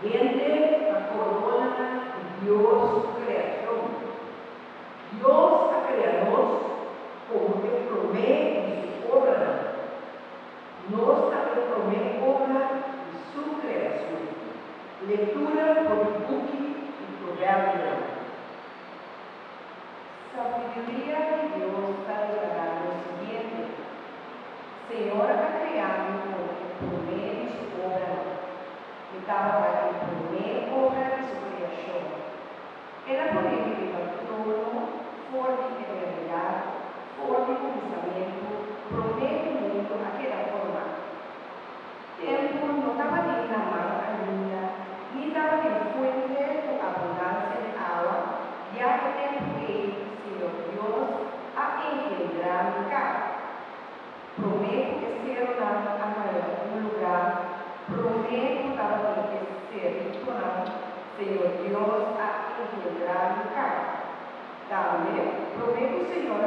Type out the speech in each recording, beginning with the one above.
gente la corona de Dios, su creación. Dios a creador como que promete en su obra. Nos también promete obra de su creación. Lectura por Habacuque y Proverbios. Sabiduría de Dios para declarar lo siguiente: Señor ha creado por medio de su obra, estaba para el primer obra de su creación. Era por él que el trono, forma de realidad, forma de pensamiento, promete el mundo aquella forma. Tiempo no estaba ni la mano ainda, ni estaba en fuente o abundancia de agua, ya que tempo ele, Senhor Dios, a engendrado cá. Prometo que ser un lugar, prometo para mí que ser Senhor Dios, a engendrado cá. También prometo, Senhor, a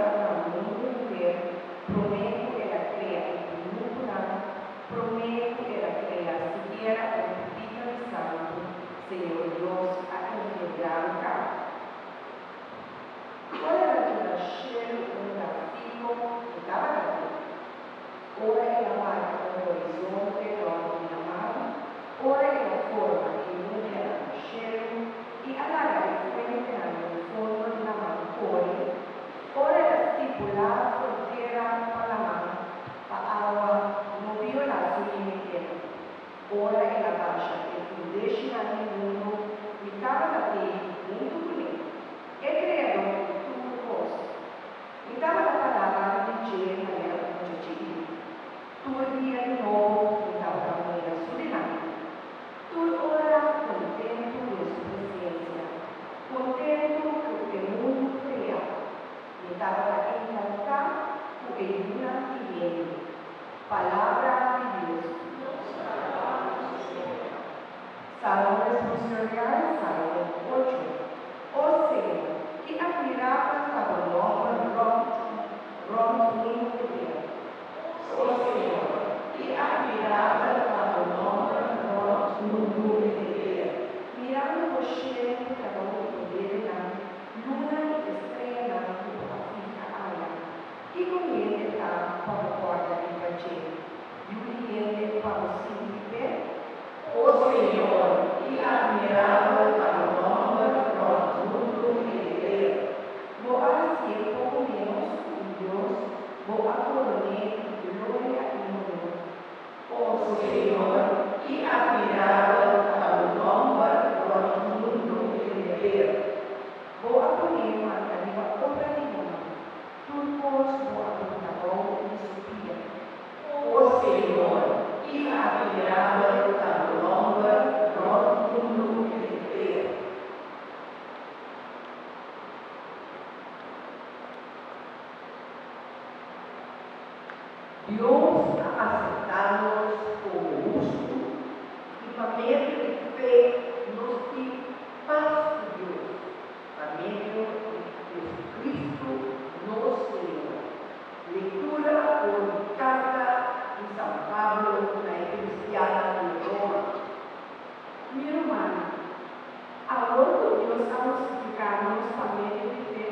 mundo inteiro, prometo que la crea en mundo nada, prometo que la crea siquiera un poquito de santo, Senhor Dios, a engendrado cá. ¿Cuál era tu cheiro, un gráfico que estaba aquí? Ora é a marca do horizonte onde a mão, ora é a forma que muda o cheiro e a larga fuente na forma da mão, ora é estipular a fronteira para a mão, para a água, no violar o limite, ora é a baixa que tu deixa na mundo e cada daqui muito bonito. É criador de tudo coisa. E cada palavra de dia na era de tu dia de novo, então, da maneira suriname. Tu ora contento de sua presença, contento com que o mundo criado. Então, para encantar o que dura e viene. Palavra de Deus. Salmo responsorial, Salmo 8. Ó Senhor, que admirável tabernáculo Rom de Deus. Ó Senhor, que admirável tabernáculo Rom de Deus. Mirando o cheiro que cada um dele na luna e estrela na fica área. Que conviene está para a porta de Evangelho. E o cliente para o simples. Ó Senhor, que admirável tabernáculo Rom de Deus. Vou assim pouco menos com Deus, vou acolher glória e honor. Ó Senhor, que admirável tabernáculo Rom de Deus. Vou acolher uma tarefa obra de mão, turcos vou apontar e supia. Ó Senhor, que admirável tabernáculo Rom de Deus. Dios ha aceptado como justo y por medio de fe nos dio paz de Dios, por medio de Jesucristo nuestro Señor. Lectura por carta de San Pablo, la cristiana de Roma. Mi hermano, ahora que Dios ha justificado por medio de fe,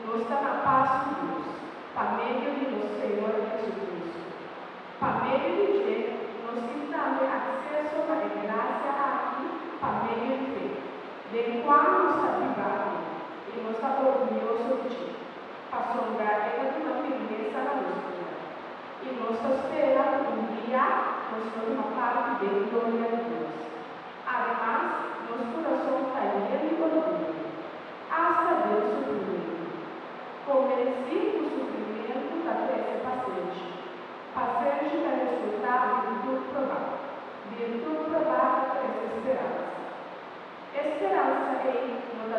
nos da la paz de Dios, por medio de nuestro Señor Jesucristo. Por medio de fe, nos damos acesso à graça aqui, por meio de fé, de qual nos está privado e nos está orgulhoso de ti, para sombrar ela de uma firmeza na luz, e nos espera dia, nos forma parte de glória de Deus. Además, nosso coração está lleno de orgulho, hasta Deus suprimir. Convencido do suprimento da prece paciente. Paciente é resultado de virtude provada. Virtude provada é esperança. Esperança é, não dá